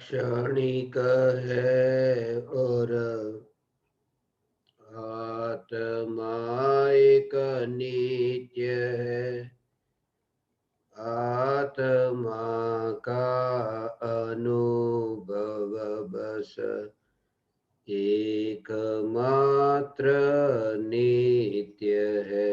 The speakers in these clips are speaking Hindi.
क्षणिक है और आत्मा एक नित्य है। आत्मा का अनुभव बस एकमात्र नित्य है।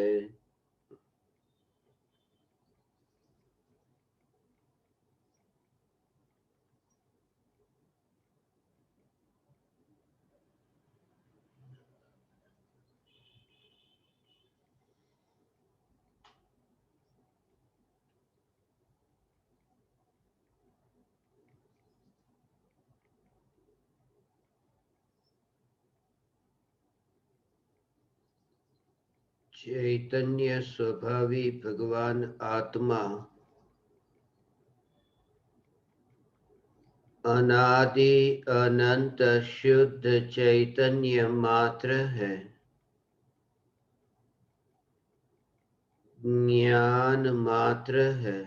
चैतन्य स्वभावी भगवान आत्मा अनादि अनंत शुद्ध चैतन्य मात्र है। ज्ञान मात्र है।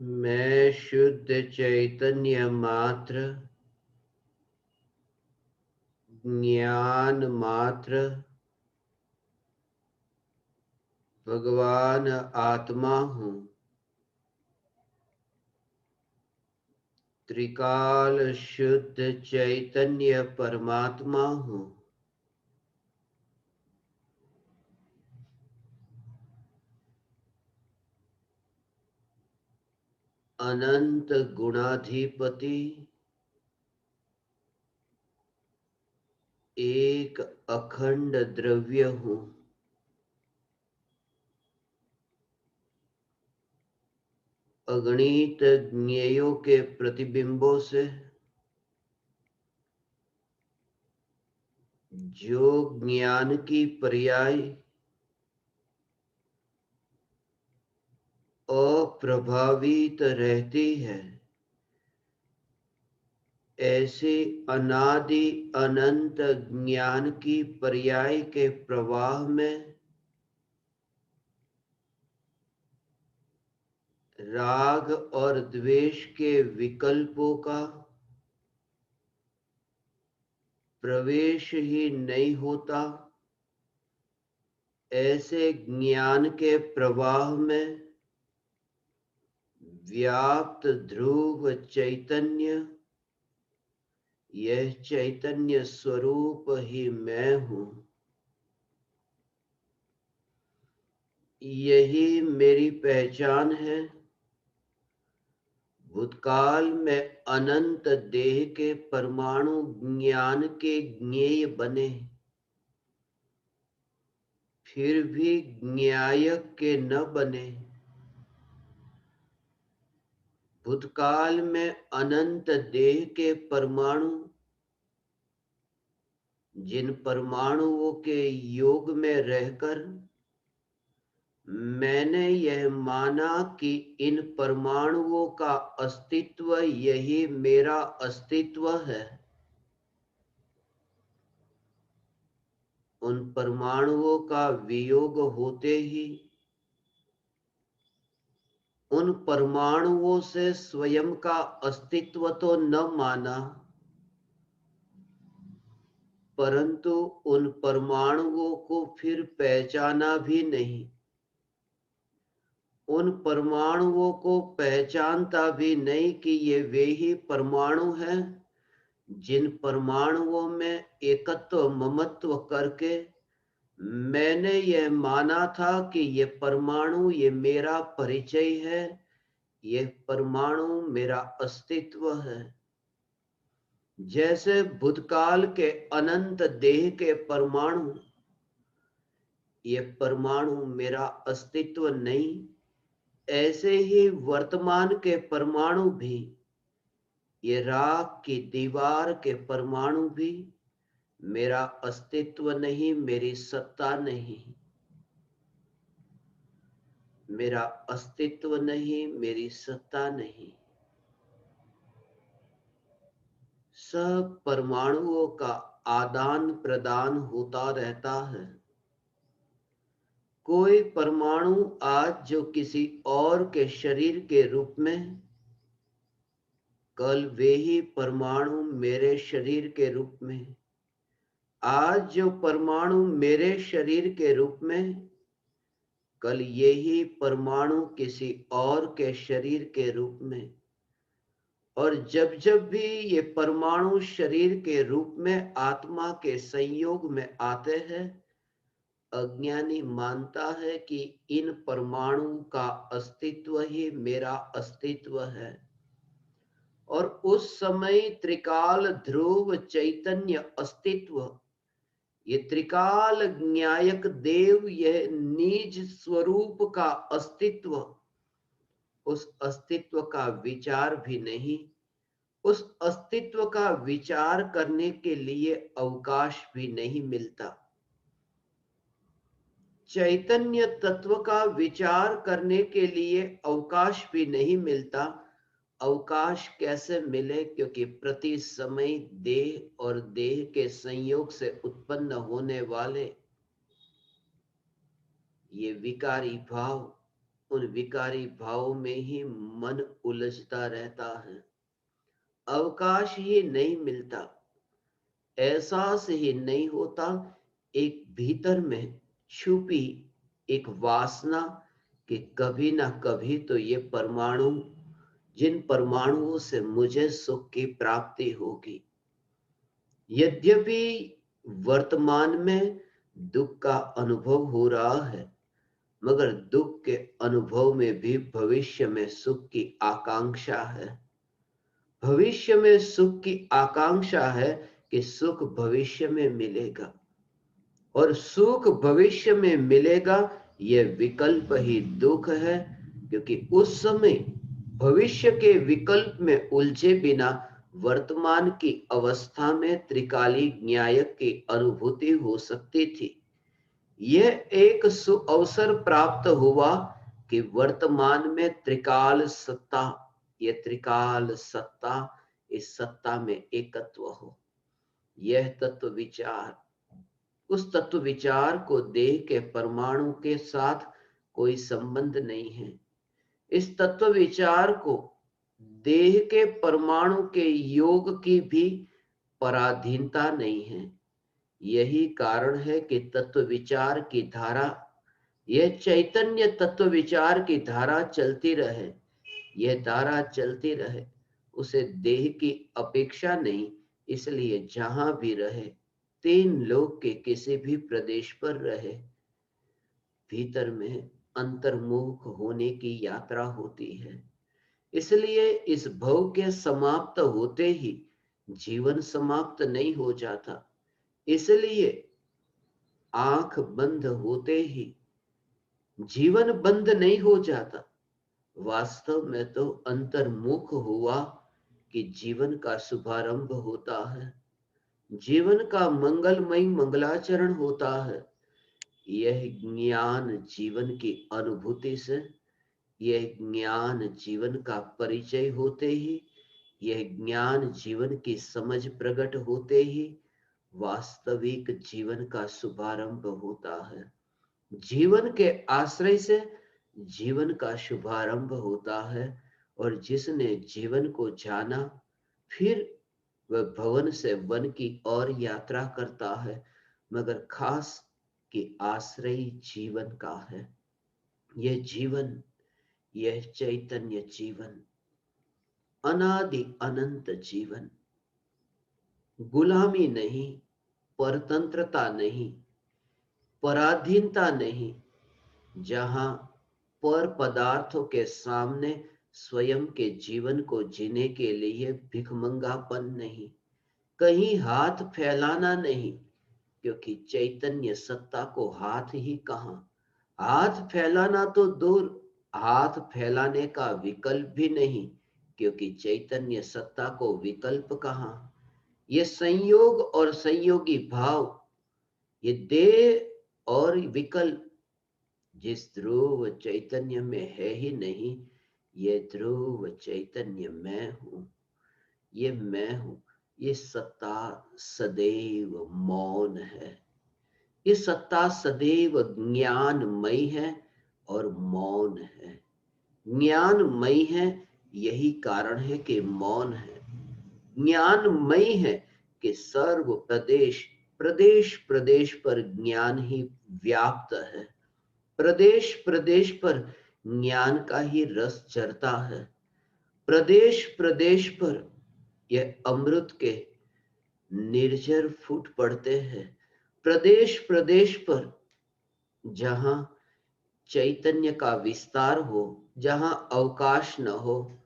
मैं शुद्ध चैतन्य मात्र, ज्ञान मात्र, भगवान आत्मा हूँ। त्रिकाल शुद्ध चैतन्य परमात्मा हूँ। अनंत गुणाधिपति, एक अखंड द्रव्य हूँ। अगणित ज्ञेयों के प्रतिबिंबों से जो ज्ञान की पर्याय अप्रभावित रहती है, ऐसे अनादि अनंत ज्ञान की पर्याय के प्रवाह में राग और द्वेष के विकल्पों का प्रवेश ही नहीं होता। ऐसे ज्ञान के प्रवाह में व्याप्त ध्रुव चैतन्य, यह चैतन्य स्वरूप ही मैं हूँ। यही मेरी पहचान है। भूतकाल में अनंत देह के परमाणु ज्ञान के ज्ञेय बने, फिर भी ज्ञायक के न बने। भूतकाल में अनंत देह के परमाणु, जिन परमाणुओं के योग में रहकर मैंने यह माना कि इन परमाणुओं का अस्तित्व यही मेरा अस्तित्व है, उन परमाणुओं का वियोग होते ही उन परमाणुओं से स्वयं का अस्तित्व तो न माना, परंतु उन परमाणुओं को फिर पहचाना भी नहीं। उन परमाणुओं को पहचानता भी नहीं कि ये वे ही परमाणु हैं जिन परमाणुओं में एकत्व ममत्व करके मैंने यह माना था कि ये परमाणु ये मेरा परिचय है, ये परमाणु मेरा अस्तित्व है। जैसे भूतकाल के अनंत देह के परमाणु, ये परमाणु मेरा अस्तित्व नहीं, ऐसे ही वर्तमान के परमाणु भी, ये राख की दीवार के परमाणु भी मेरा अस्तित्व नहीं, मेरी सत्ता नहीं। मेरा अस्तित्व नहीं, मेरी सत्ता नहीं। सब परमाणुओं का आदान प्रदान होता रहता है। कोई परमाणु आज जो किसी और के शरीर के रूप में, कल वे ही परमाणु मेरे शरीर के रूप में। आज जो परमाणु मेरे शरीर के रूप में, कल यही परमाणु किसी और के शरीर के रूप में। और जब जब भी ये परमाणु शरीर के रूप में आत्मा के संयोग में आते हैं, अज्ञानी मानता है कि इन परमाणु का अस्तित्व ही मेरा अस्तित्व है। और उस समय त्रिकाल ध्रुव चैतन्य अस्तित्व, ये त्रिकाल न्यायक देव, यह निज स्वरूप का अस्तित्व, उस अस्तित्व का विचार भी नहीं, उस अस्तित्व का विचार करने के लिए अवकाश भी नहीं मिलता। चैतन्य तत्व का विचार करने के लिए अवकाश भी नहीं मिलता। अवकाश कैसे मिले? क्योंकि प्रति समय देह और देह के संयोग से उत्पन्न होने वाले ये विकारी भाव, उन विकारी भावों में ही मन उलझता रहता है। अवकाश ही नहीं मिलता, एहसास ही नहीं होता। एक भीतर में छुपी एक वासना कि कभी ना कभी तो ये परमाणु, जिन परमाणुओं से मुझे सुख की प्राप्ति होगी। यद्यपि वर्तमान में दुख का अनुभव हो रहा है, मगर दुख के अनुभव में भी भविष्य में सुख की आकांक्षा है। भविष्य में सुख की आकांक्षा है कि सुख भविष्य में मिलेगा, और सुख भविष्य में मिलेगा, यह विकल्प ही दुख है। क्योंकि उस समय भविष्य के विकल्प में उलझे बिना वर्तमान की अवस्था में त्रिकाली न्यायक की अनुभूति हो सकती थी। यह एक सुअवसर प्राप्त हुआ कि वर्तमान में त्रिकाल सत्ता, ये त्रिकाल सत्ता, इस सत्ता में एकत्व हो। यह तत्व विचार, उस तत्व विचार को देह के परमाणु के साथ कोई संबंध नहीं है। इस तत्व विचार को देह के परमाणु के योग की भी पराधीनता नहीं है। यही कारण है कि तत्व विचार की धारा, यह चैतन्य तत्व विचार की धारा चलती रहे, यह धारा चलती रहे, उसे देह की अपेक्षा नहीं। इसलिए जहां भी रहे, तीन लोक के किसी भी प्रदेश पर रहे, भीतर में अंतर्मुख होने की यात्रा होती है। इसलिए इस भव के समाप्त होते ही जीवन समाप्त नहीं हो जाता। इसलिए आंख बंद होते ही जीवन बंद नहीं हो जाता। वास्तव में तो अंतर्मुख हुआ कि जीवन का शुभारंभ होता है, जीवन का मंगलमय मंगलाचरण होता है। यह ज्ञान जीवन की अनुभूति से, यह ज्ञान जीवन का परिचय होते ही, यह ज्ञान जीवन की समझ प्रकट होते ही वास्तविक जीवन का शुभारंभ होता है। जीवन के आश्रय से जीवन का शुभारंभ होता है। और जिसने जीवन को जाना, फिर वह भवन से वन की ओर यात्रा करता है, मगर खास कि आश्रय जीवन का है। यह जीवन, यह चैतन्य जीवन, अनादि अनंत जीवन, गुलामी नहीं, परतंत्रता नहीं, पराधीनता नहीं, जहां पर पदार्थों के सामने स्वयं के जीवन को जीने के लिए भिखमंगापन नहीं, कहीं हाथ फैलाना नहीं। क्योंकि चैतन्य सत्ता को हाथ ही कहां, हाथ फैलाना तो दूर, हाथ फैलाने का विकल्प भी नहीं। क्योंकि चैतन्य सत्ता को विकल्प कहां। ये संयोग और संयोगी भाव, ये देह और विकल्प जिस ध्रुव चैतन्य में है ही नहीं। ये ध्रुव चैतन्य मैं हूं, ये मैं हूं। ये सत्ता सदैव मौन है। ये सत्ता सदैव ज्ञानमयी है और मौन है। ज्ञानमयी है, यही कारण है कि मौन है। ज्ञानमयी है कि सर्व प्रदेश प्रदेश प्रदेश पर ज्ञान ही व्याप्त है। प्रदेश प्रदेश पर ज्ञान का ही रस झरता है। प्रदेश प्रदेश पर यह अमृत के निर्झर फूट पड़ते हैं। प्रदेश प्रदेश पर जहां चैतन्य का विस्तार हो, जहां अवकाश न हो,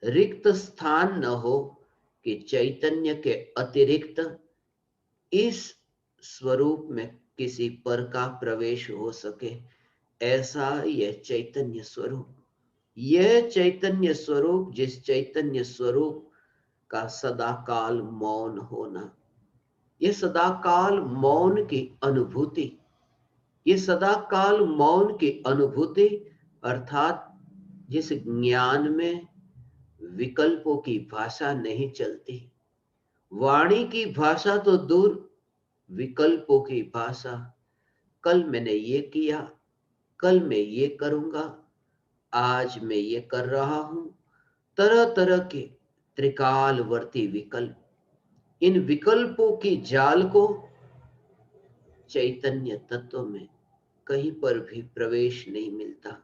रिक्त स्थान न हो कि चैतन्य के अतिरिक्त इस स्वरूप में किसी पर का प्रवेश हो सके, ऐसा यह चैतन्य स्वरूप, यह चैतन्य स्वरूप, जिस चैतन्य स्वरूप का सदाकाल मौन होना, यह सदाकाल मौन की अनुभूति, ये सदाकाल मौन की अनुभूति अर्थात जिस ज्ञान में विकल्पों की भाषा नहीं चलती, वाणी की भाषा तो दूर, विकल्पों की भाषा, कल मैंने ये किया, कल मैं ये करूंगा, आज मैं ये कर रहा हूं, तरह तरह के त्रिकालवर्ती विकल्प, इन विकल्पों की जाल को चैतन्य तत्व में कहीं पर भी प्रवेश नहीं मिलता।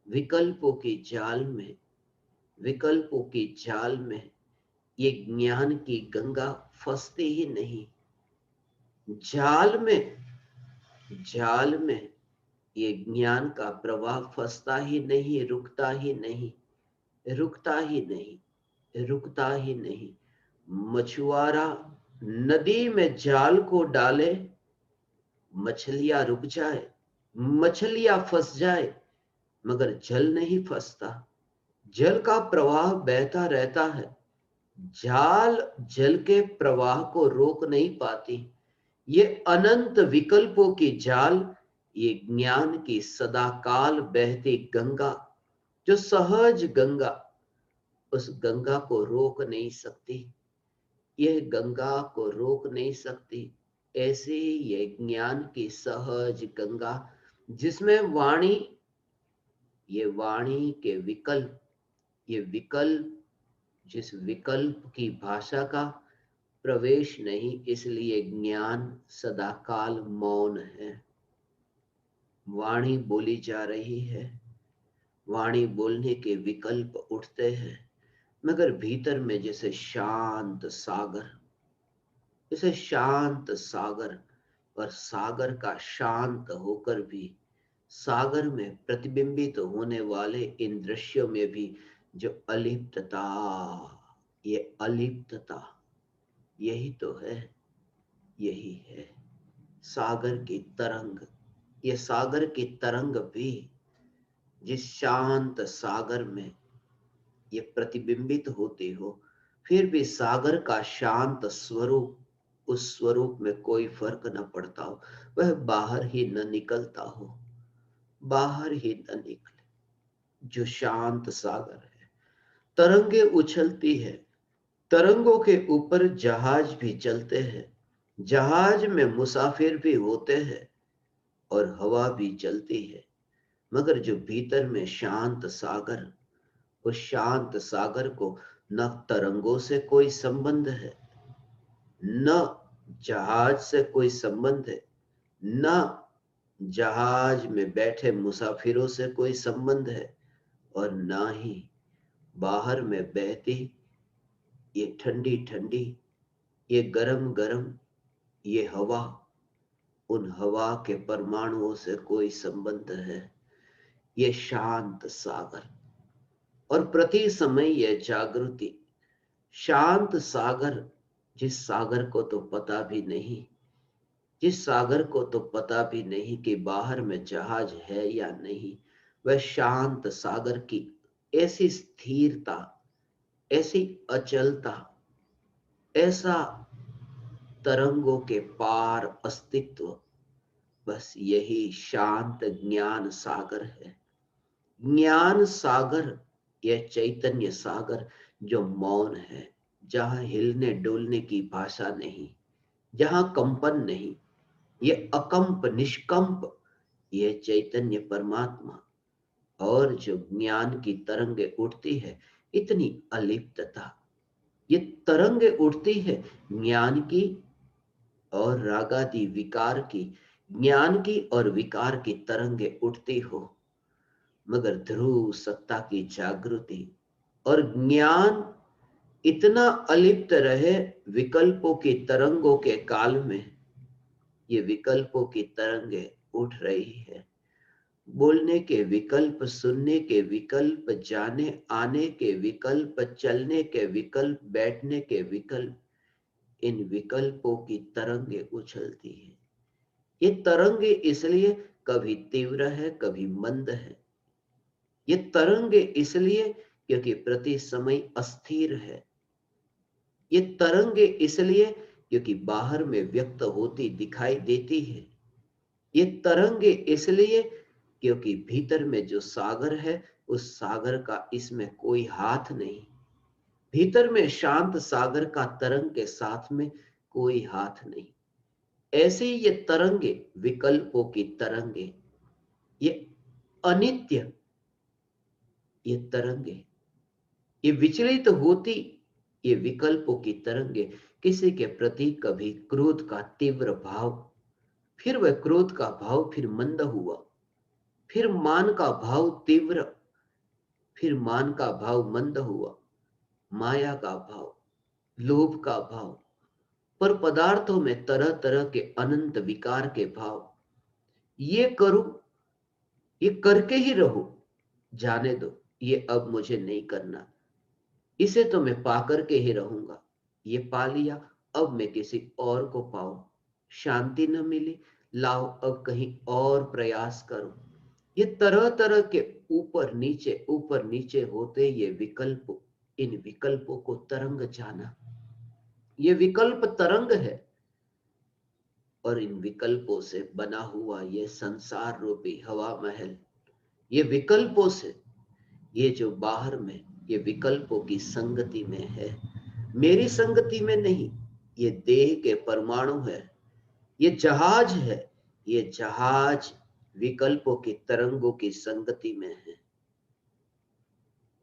विकल्पों की जाल में, विकल्पों की जाल में ये ज्ञान की गंगा फंसती ही नहीं। जाल में ये ज्ञान का प्रवाह फंसता ही नहीं, रुकता ही नहीं, रुकता ही नहीं, रुकता ही नहीं। मछुआरा नदी में जाल को डाले, मछलियां रुक जाए, मछलियां फंस जाए, मगर जल नहीं फंसता। जल का प्रवाह बहता रहता है। जाल जल के प्रवाह को रोक नहीं पाती। ये अनंत विकल्पों की जाल, ये ज्ञान की सदाकाल बहती गंगा, जो सहज गंगा, उस गंगा को रोक नहीं सकती। यह गंगा को रोक नहीं सकती। ऐसे ही ये ज्ञान की सहज गंगा, जिसमें वाणी, ये वाणी के विकल्प, ये विकल्प, जिस विकल्प की भाषा का प्रवेश नहीं, इसलिए ज्ञान सदाकाल मौन है। वाणी बोली जा रही है, वाणी बोलने के विकल्प उठते हैं, मगर भीतर में जैसे शांत सागर, जैसे शांत सागर, और सागर का शांत होकर भी सागर में प्रतिबिंबित होने वाले इन दृश्यों में भी जो अलिप्तता, ये अलिप्तता, यही तो है, यही है सागर की तरंग। ये सागर की तरंग भी जिस शांत सागर में ये प्रतिबिंबित होती हो, फिर भी सागर का शांत स्वरूप, उस स्वरूप में कोई फर्क न पड़ता हो, वह बाहर ही न निकलता हो, बाहर ही न निकले। जो शांत सागर है, तरंगे उछलती है, तरंगों के ऊपर जहाज भी चलते हैं, जहाज में मुसाफिर भी होते हैं और हवा भी चलती है, मगर जो भीतर में शांत सागर, उस शांत सागर को न तरंगों से कोई संबंध है, न जहाज से कोई संबंध है, न जहाज में बैठे मुसाफिरों से कोई संबंध है, और ना ही बाहर में बहती ये ठंडी ठंडी, ये गरम गरम ये हवा, उन हवा के परमाणुओं से कोई संबंध है। ये शांत सागर, और प्रति समय यह जागृति, शांत सागर, जिस सागर को तो पता भी नहीं, जिस सागर को तो पता भी नहीं कि बाहर में जहाज है या नहीं, वह शांत सागर की ऐसी स्थिरता, ऐसी अचलता, ऐसा तरंगों के पार अस्तित्व, बस यही शांत ज्ञान सागर है। ज्ञान सागर, यह चैतन्य सागर जो मौन है, जहां हिलने डुलने की भाषा नहीं, जहां कंपन नहीं, ये अकंप निष्कंप, ये चैतन्य परमात्मा। और जो ज्ञान की तरंगे उठती है, इतनी अलिप्तता, ये तरंगे उठती है ज्ञान की और रागादि विकार की, ज्ञान की और विकार की तरंगे उठती हो, मगर ध्रुव सत्ता की जागृति और ज्ञान इतना अलिप्त रहे विकल्पों की तरंगों के काल में। ये विकल्पों की तरंगे उठ रही है, बोलने के विकल्प, सुनने के विकल्प, जाने आने के विकल्प, चलने के विकल्प, बैठने के विकल्प, इन विकल्पों की तरंगे उछलती है। ये तरंगे इसलिए कभी तीव्र है, कभी मंद है। ये तरंगे इसलिए क्योंकि प्रति समय अस्थिर है। ये तरंगे इसलिए क्योंकि बाहर में व्यक्त होती दिखाई देती है। ये तरंगे इसलिए क्योंकि भीतर में जो सागर है, उस सागर का इसमें कोई हाथ नहीं। भीतर में शांत सागर का तरंग के साथ में कोई हाथ नहीं। ऐसे ही ये तरंगे, विकल्पों की तरंगे, ये अनित्य, ये तरंगे, ये विचलित होती, ये विकल्पों की तरंगे किसी के प्रति कभी क्रोध का तीव्र भाव, फिर वह क्रोध का भाव फिर मंद हुआ, फिर मान का भाव तीव्र, फिर मान का भाव मंद हुआ, माया का भाव, लोभ का भाव, पर पदार्थों में तरह तरह के अनंत विकार के भाव। ये करूं, ये करके ही रहो, जाने दो, ये अब मुझे नहीं करना, इसे तो मैं पा करके ही रहूंगा, ये पा लिया, अब मैं किसी और को पाऊं, शांति न मिली, लाओ अब कहीं और प्रयास करो। ये तरह तरह के ऊपर नीचे होते ये विकल्प, इन विकल्पों को तरंग जाना, ये विकल्प तरंग है। और इन विकल्पों से बना हुआ ये संसार रूपी हवा महल, ये विकल्पों से, ये जो बाहर में ये विकल्पों की संगति में है, मेरी संगति में नहीं, ये देह के परमाणु है, ये जहाज है, ये जहाज विकल्पों की तरंगों की संगति में है।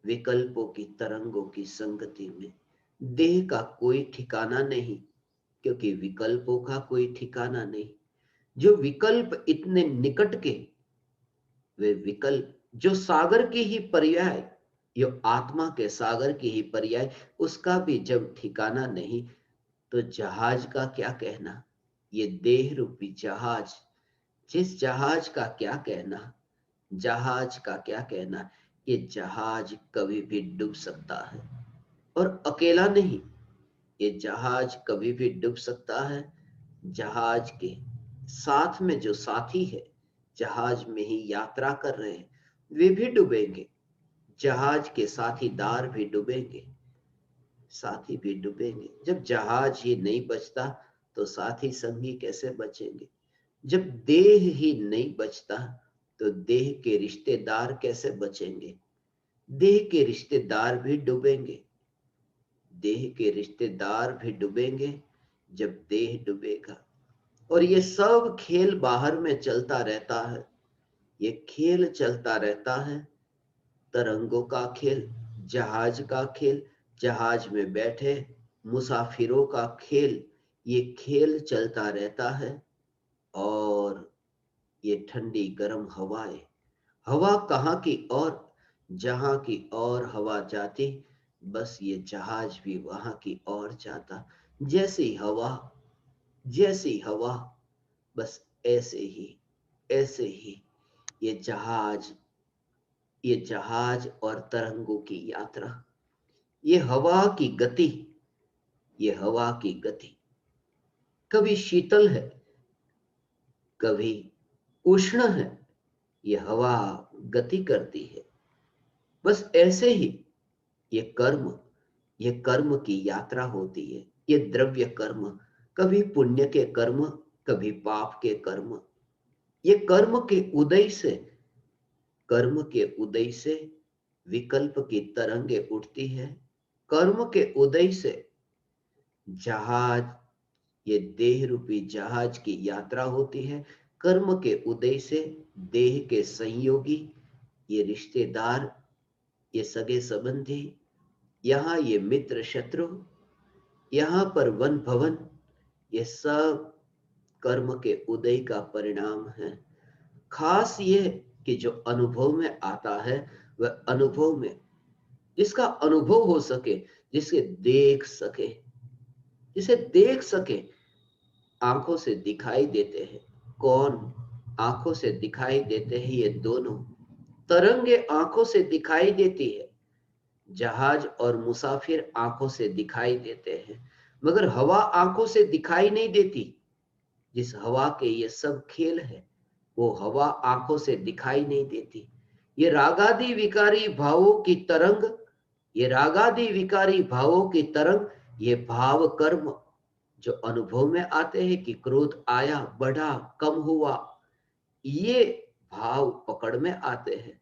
विकल्पों की तरंगों की संगति में देह का कोई ठिकाना नहीं, क्योंकि विकल्पों का कोई ठिकाना नहीं। जो विकल्प इतने निकट के, वे विकल्प जो सागर की ही पर्याय, जो आत्मा के सागर की ही पर्याय, उसका भी जब ठिकाना नहीं, तो जहाज का क्या कहना। ये देह रूपी जहाज, जिस जहाज का क्या कहना, जहाज का क्या कहना, ये जहाज कभी भी डूब सकता है, और अकेला नहीं, ये जहाज कभी भी डूब सकता है। जहाज के साथ में जो साथी है, जहाज में ही यात्रा कर रहे हैं, वे भी डूबेंगे, जहाज के साथीदार भी डूबेंगे, साथी भी डूबेंगे। जब जहाज ही नहीं बचता तो साथी संगी कैसे बचेंगे। जब देह ही नहीं बचता तो देह के रिश्तेदार कैसे बचेंगे। देह के रिश्तेदार भी डूबेंगे, देह के रिश्तेदार भी डूबेंगे जब देह डूबेगा। और ये सब खेल बाहर में चलता रहता है, ये खेल चलता रहता है, तरंगों का खेल, जहाज का खेल, जहाज में बैठे मुसाफिरों का खेल, ये खेल चलता रहता है। और ये ठंडी गर्म हवाएं, हवा कहाँ की और, जहां की और हवा जाती, बस ये जहाज भी वहां की ओर जाता। जैसी हवा, जैसी हवा, बस ऐसे ही, ऐसे ही ये जहाज, ये जहाज और तरंगों की यात्रा, ये हवा की गति, ये हवा की गति कभी शीतल है, कभी उष्ण है, ये हवा गति करती है। बस ऐसे ही ये कर्म, ये कर्म की यात्रा होती है। ये द्रव्य कर्म, कभी पुण्य के कर्म, कभी पाप के कर्म। ये कर्म के उदय से, कर्म के उदय से विकल्प की तरंगे उठती है। कर्म के उदय से जहाज, ये देह रूपी जहाज की यात्रा होती है। कर्म के उदय से देह के संयोगी, ये रिश्तेदार, ये सगे संबंधी, यहाँ ये मित्र शत्रु, यहाँ पर वन भवन, ये सब कर्म के उदय का परिणाम है। खास ये कि जो अनुभव में आता है, वह अनुभव में जिसका अनुभव हो सके, जिसे देख सके, जिसे देख सके, आंखों से दिखाई देते हैं। कौन? आंखों से दिखाई देते हैं ये दोनों। तरंगे आंखों से दिखाई देती है, जहाज और मुसाफिर आंखों से दिखाई देते हैं, मगर हवा आंखों से दिखाई नहीं देती। जिस हवा के ये सब खेल है, वो हवा आंखों से दिखाई नहीं देती। ये रागादि विकारी भावों की तरंग, ये रागादि विकारी भावों की तरंग, ये भाव कर्म जो अनुभव में आते हैं कि क्रोध आया, बढ़ा, कम हुआ, ये भाव पकड़ में आते हैं।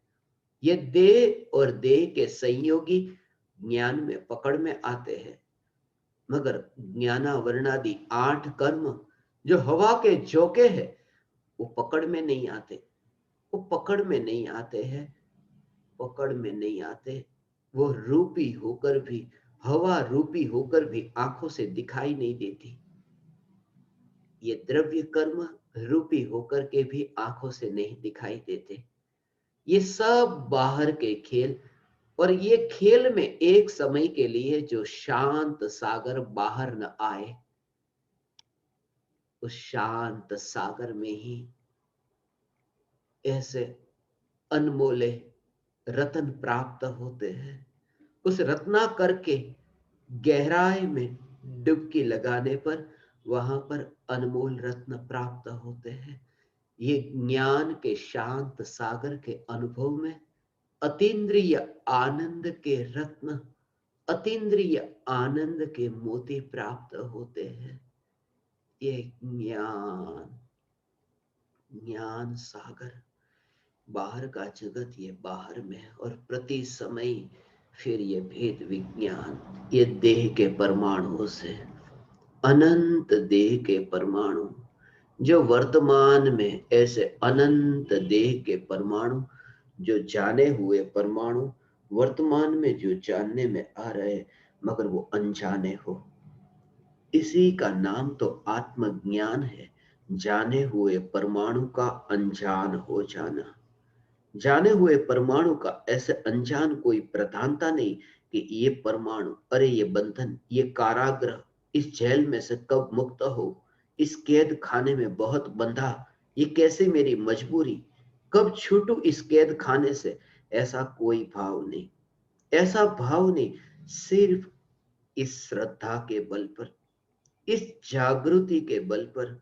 ये देह और देह के संयोगी ज्ञान में पकड़ में आते हैं। मगर ज्ञानावरणादि 8 कर्म जो हवा के झोंके हैं, वो पकड़ में नहीं आते। वो पकड़ में नहीं आते हैं, पकड़ में नहीं आते। वो रूपी होकर भी, हवा रूपी होकर भी आंखों से दिखाई नहीं देती। ये द्रव्य कर्म रूपी होकर के भी आंखों से नहीं दिखाई देते। ये सब बाहर के खेल, और ये खेल में एक समय के लिए जो शांत सागर बाहर न आए, उस शांत सागर में ही ऐसे अनमोले रत्न प्राप्त होते हैं। उस रत्ना करके गहराई में डुबकी लगाने पर वहां पर अनमोल रत्न प्राप्त होते हैं। ये ज्ञान के शांत सागर के अनुभव में अतीन्द्रिय आनंद के रत्न, अतीन्द्रिय आनंद के मोती प्राप्त होते हैं। ये ज्ञान, ज्ञान सागर, बाहर का जगत ये बाहर में है, और प्रति समय फिर ये भेद विज्ञान, ये देह के परमाणुओं से, अनंत देह के परमाणु जो वर्तमान में, ऐसे अनंत देह के परमाणु जो जाने हुए परमाणु वर्तमान में जो जानने में आ रहे, मगर वो अनजाने हो। इसी का नाम तो आत्मज्ञान है। जाने हुए परमाणु का अनजान हो जाना। जाने हुए परमाणु का ऐसे अनजान कोई प्रधानता नहीं कि ये परमाणु, अरे ये बंधन, ये कारागृह, इस जेल में से कब मुक्त हो, इस कैद खाने में बहुत बंधा, ये कैसे मेरी मजबूरी, कब छूटू इस कैद खाने से। ऐसा कोई भाव नहीं, ऐसा भाव नहीं। सिर्फ इस श्रद्धा के बल पर, इस जागृति के बल पर,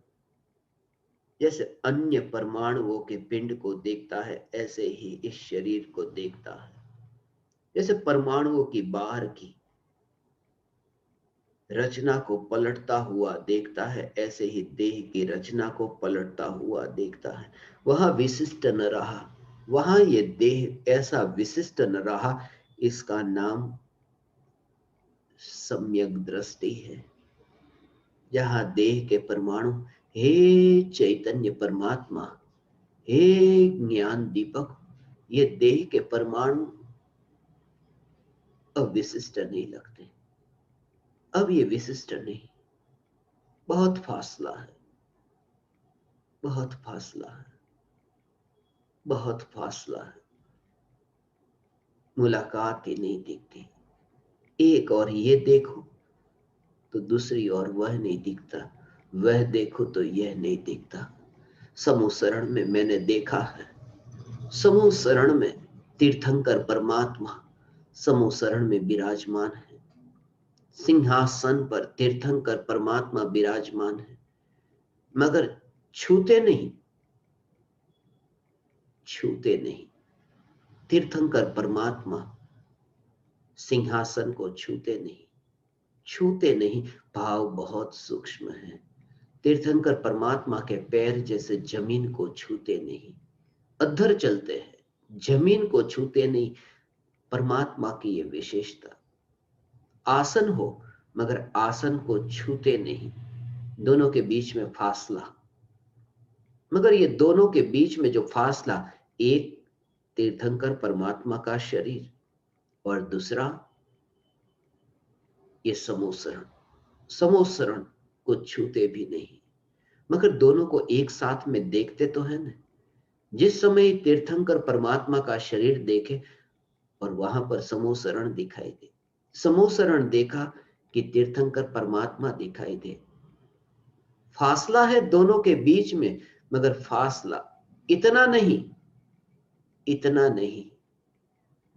जैसे अन्य परमाणुओं के पिंड को देखता है, ऐसे ही इस शरीर को देखता है। जैसे परमाणुओं की बाहर की रचना को पलटता हुआ देखता है, ऐसे ही देह की रचना को पलटता हुआ देखता है। वहां विशिष्ट न रहा, वहां ये देह ऐसा विशिष्ट न रहा। इसका नाम सम्यक दृष्टि है। जहां देह के परमाणु, हे चैतन्य परमात्मा, हे ज्ञान दीपक, ये देह के परमाणु अब विशिष्ट नहीं लगते। अब ये विशिष्ट नहीं, बहुत फासला है, बहुत फासला है, बहुत फासला है। मुलाकात ही नहीं दिखती। एक और ये देखो तो दूसरी और वह नहीं दिखता, वह देखो तो यह नहीं दिखता। समूह शरण में मैंने देखा है, समूह शरण में तीर्थंकर परमात्मा समूह शरण में विराजमान है। सिंहासन पर तीर्थंकर परमात्मा विराजमान है, मगर छूते नहीं, छूते नहीं। तीर्थंकर परमात्मा सिंहासन को छूते नहीं, छूते नहीं। भाव बहुत सूक्ष्म है। तीर्थंकर परमात्मा के पैर जैसे जमीन को छूते नहीं, अद्धर चलते हैं, जमीन को छूते नहीं। परमात्मा की ये विशेषता। आसन हो, मगर आसन को छूते नहीं। दोनों के बीच में फासला। मगर ये दोनों के बीच में जो फासला, एक तीर्थंकर परमात्मा का शरीर और दूसरा ये समोसरण। समोसरण को छूते भी नहीं, मगर दोनों को एक साथ में देखते तो है ना। जिस समय तीर्थंकर परमात्मा का शरीर देखे और वहां पर समोसरण दिखाई दे, समोसरण देखा कि तीर्थंकर परमात्मा दिखाई दे। फासला है दोनों के बीच में, मगर फासला इतना नहीं, इतना नहीं,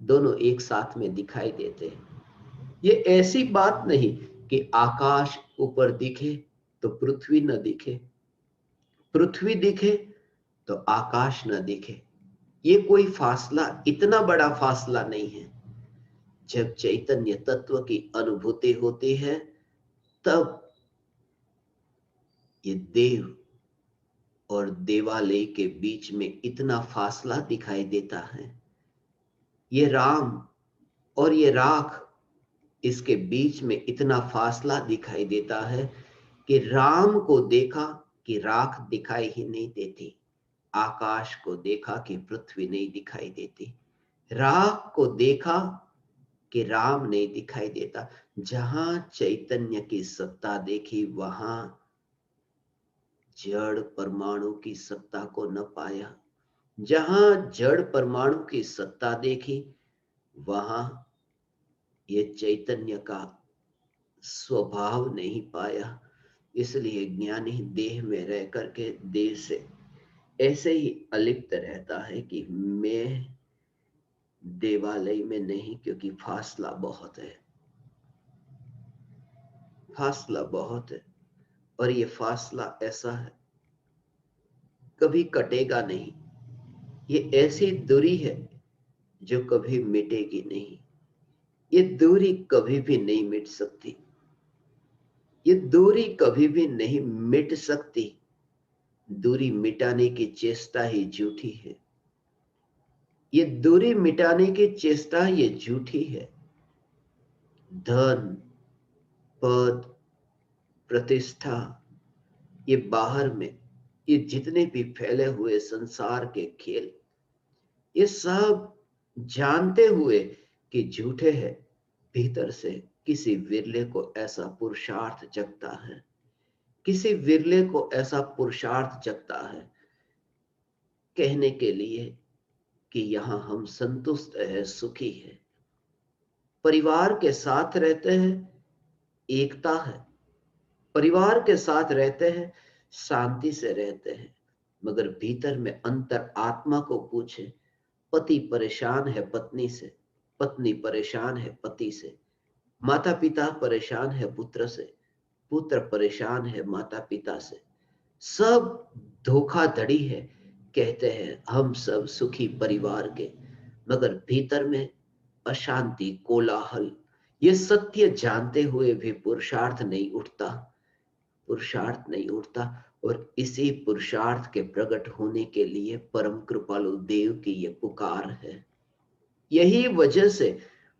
दोनों एक साथ में दिखाई देते हैं। ये ऐसी बात नहीं कि आकाश ऊपर दिखे तो पृथ्वी न दिखे, पृथ्वी दिखे तो आकाश न दिखे। ये कोई फासला, इतना बड़ा फासला नहीं है। जब चैतन्य तत्व की अनुभूति होती है तब ये देव और देवालय के बीच में इतना फासला दिखाई देता है। ये राम और ये राख, इसके बीच में इतना फासला दिखाई देता है कि राम को देखा कि राख दिखाई ही नहीं देती, आकाश को देखा कि पृथ्वी नहीं दिखाई देती, राख को देखा कि राम नहीं दिखाई देता। जहां चैतन्य की सत्ता देखी वहां जड़ परमाणु की सत्ता को न पाया। जहां जड़ परमाणु की सत्ता देखी वहां ये चैतन्य का स्वभाव नहीं पाया। इसलिए ज्ञानी देह में रह करके देह से ऐसे ही अलिप्त रहता है कि मैं देवालय में नहीं, क्योंकि फासला बहुत है, फासला बहुत है। और ये फासला ऐसा है कभी कटेगा नहीं। ये ऐसी दूरी है जो कभी मिटेगी नहीं। ये दूरी कभी भी नहीं मिट सकती, ये दूरी कभी भी नहीं मिट सकती। दूरी मिटाने की चेष्टा ही झूठी है। ये दूरी मिटाने की चेष्टा ये झूठी है। धन, पद, प्रतिष्ठा, ये बाहर में ये जितने भी फैले हुए संसार के खेल, ये सब जानते हुए कि झूठे हैं, भीतर से किसी विरले को ऐसा पुरुषार्थ जगता है, किसी विरले को ऐसा पुरुषार्थ जगता है कहने के लिए कि यहां हम संतुष्ट है, सुखी है, परिवार के साथ रहते हैं, एकता है, परिवार के साथ रहते हैं, शांति से रहते हैं। मगर भीतर में अंतर आत्मा को पूछे, पति परेशान है पत्नी से, पत्नी परेशान है पति से, माता पिता परेशान है पुत्र से, पुत्र परेशान है माता पिता से, सब धोखाधड़ी है। कहते हैं हम सब सुखी परिवार के, मगर भीतर में अशांति, कोलाहल। ये सत्य जानते हुए भी पुरुषार्थ नहीं उठता, पुरुषार्थ नहीं उठता। और इसी पुरुषार्थ के प्रकट होने के लिए परम कृपालु देव की ये पुकार है। यही वजह से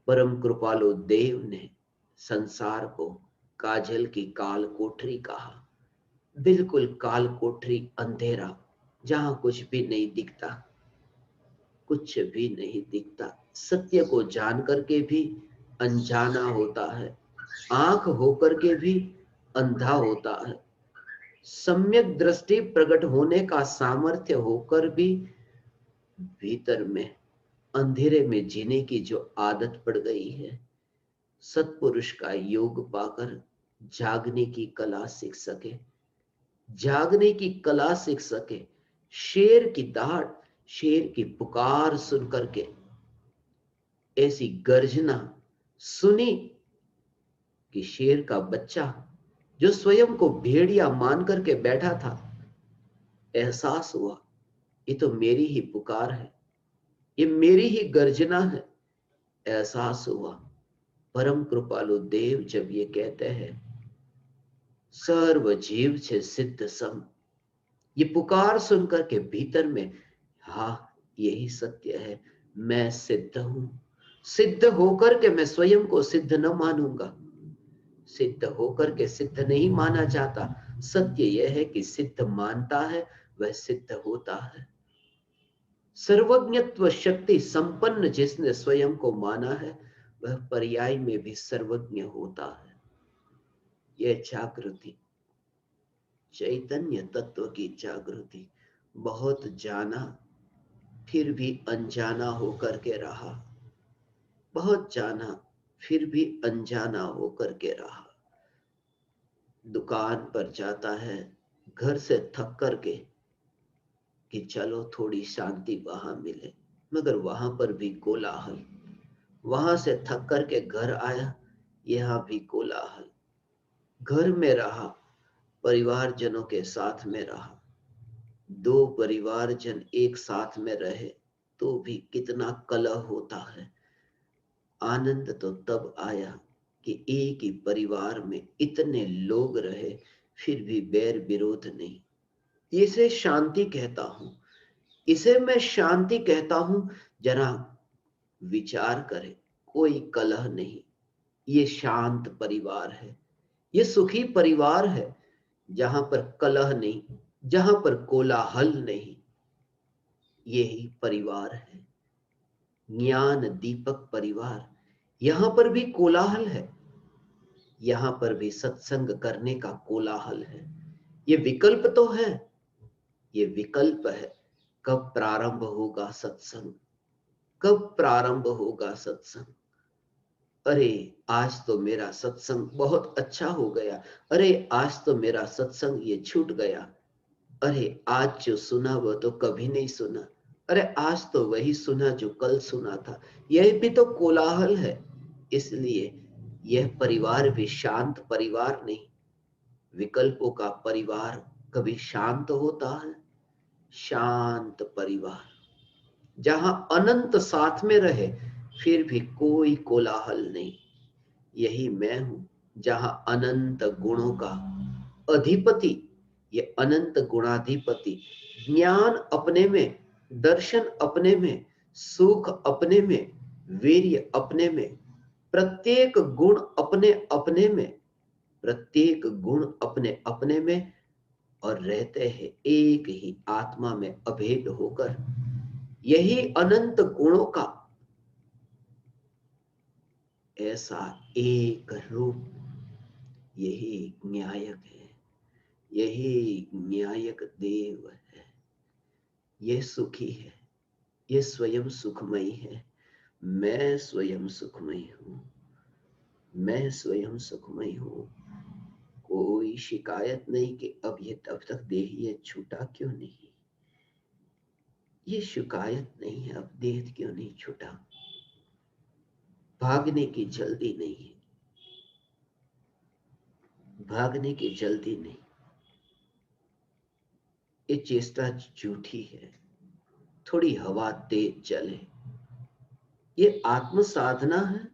परम कृपालु देव ने संसार को काजल की काल कोठरी कहा। बिल्कुल काल कोठरी, अंधेरा, जहां कुछ भी नहीं दिखता, कुछ भी नहीं दिखता। सत्य को जान करके भी अनजाना होता है, आंख होकर के भी अंधा होता है, सम्यक दृष्टि प्रकट होने का सामर्थ्य होकर भी भीतर में अंधेरे में जीने की जो आदत पड़ गई है। सत्पुरुष का योग पाकर जागने की कला सीख सके, जागने की कला सीख सके। शेर की दहाड़, शेर की पुकार सुन करके ऐसी गर्जना सुनी कि शेर का बच्चा जो स्वयं को भेड़िया मान करके बैठा था, एहसास हुआ ये तो मेरी ही पुकार है, ये मेरी ही गर्जना है। एहसास हुआ परम कृपालु देव जब ये कहते हैं सर्व जीव छे सिद्ध सम, ये पुकार सुनकर के भीतर में, हाँ यही सत्य है, मैं सिद्ध हूं। सिद्ध होकर के मैं स्वयं को सिद्ध न मानूंगा, सिद्ध होकर के सिद्ध नहीं माना जाता। सत्य यह है कि सिद्ध मानता है वह सिद्ध होता है। सर्वज्ञत्व शक्ति संपन्न जिसने स्वयं को माना है वह पर्याय में भी सर्वज्ञ होता है। यह जागृति, चैतन्य तत्व की जागृति, बहुत जाना फिर भी अनजाना होकर के रहा, बहुत जाना फिर भी अनजाना होकर के रहा। दुकान पर जाता है घर से थक करके कि चलो थोड़ी शांति वहां मिले, मगर वहां पर भी कोलाहल। वहां से थक करके घर आया, यहां भी कोलाहल। घर में रहा, परिवारजनों के साथ में रहा, दो परिवारजन एक साथ में रहे तो भी कितना कलह होता है। आनंद तो तब आया कि एक ही परिवार में इतने लोग रहे फिर भी बैर विरोध नहीं। इसे शांति कहता हूं, इसे मैं शांति कहता हूं। जरा विचार करें, कोई कलह नहीं, ये शांत परिवार है, ये सुखी परिवार है, जहां पर कलह नहीं, जहां पर कोलाहल नहीं। यही परिवार है, ज्ञान दीपक परिवार। यहां पर भी कोलाहल है, यहां पर भी सत्संग करने का कोलाहल है। ये विकल्प तो है, ये विकल्प है। कब प्रारंभ होगा सत्संग, कब प्रारंभ होगा सत्संग। अरे आज तो मेरा सत्संग बहुत अच्छा हो गया, अरे आज तो मेरा सत्संग ये छूट गया, अरे आज जो सुना वह तो कभी नहीं सुना, अरे आज तो वही सुना जो कल सुना था। यह भी तो कोलाहल है। इसलिए यह परिवार भी शांत परिवार नहीं। विकल्पों का परिवार कभी शांत होता है? शांत परिवार जहां अनंत साथ में रहे फिर भी कोई कोलाहल नहीं। यही मैं हूं, जहां अनंत गुणों का अधिपति, ये अनंत गुणाधिपति, ज्ञान अपने में, दर्शन अपने में, सुख अपने में, वीर्य अपने में, प्रत्येक गुण अपने अपने में, प्रत्येक गुण अपने अपने में, और रहते हैं एक ही आत्मा में अभेद होकर। यही अनंत गुणों का ऐसा एक रूप, यही न्यायक है, यही न्यायक देव है। यह सुखी है, यह स्वयं सुखमयी है। मैं स्वयं सुखमयी हूं, मैं स्वयं सुखमयी हूं। कोई शिकायत नहीं कि अब ये तब तक देह ये छूटा क्यों नहीं। ये शिकायत नहीं है अब देह क्यों नहीं छूटा। भागने की जल्दी नहीं है, भागने की जल्दी नहीं। ये चेष्टा झूठी है। थोड़ी हवा तेज चले, ये आत्म साधना है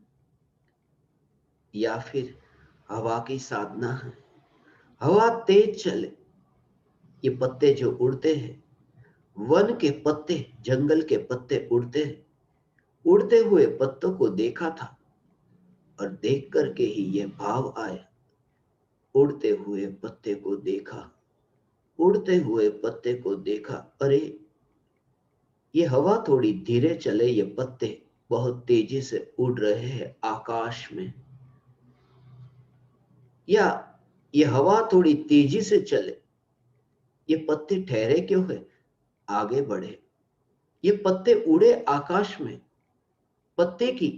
या फिर हवा की साधना है। हवा तेज चले, ये पत्ते जो उड़ते हैं, वन के पत्ते, जंगल के पत्ते उड़ते हैं। उड़ते हुए पत्तों को देखा था और देख करके ही यह भाव आया। उड़ते हुए पत्ते को देखा, उड़ते हुए पत्ते को देखा, अरे ये हवा थोड़ी धीरे चले, ये पत्ते बहुत तेजी से उड़ रहे हैं आकाश में, या ये हवा थोड़ी तेजी से चले, ये पत्ते ठहरे क्यों है, आगे बढ़े। ये पत्ते उड़े आकाश में, पत्ते की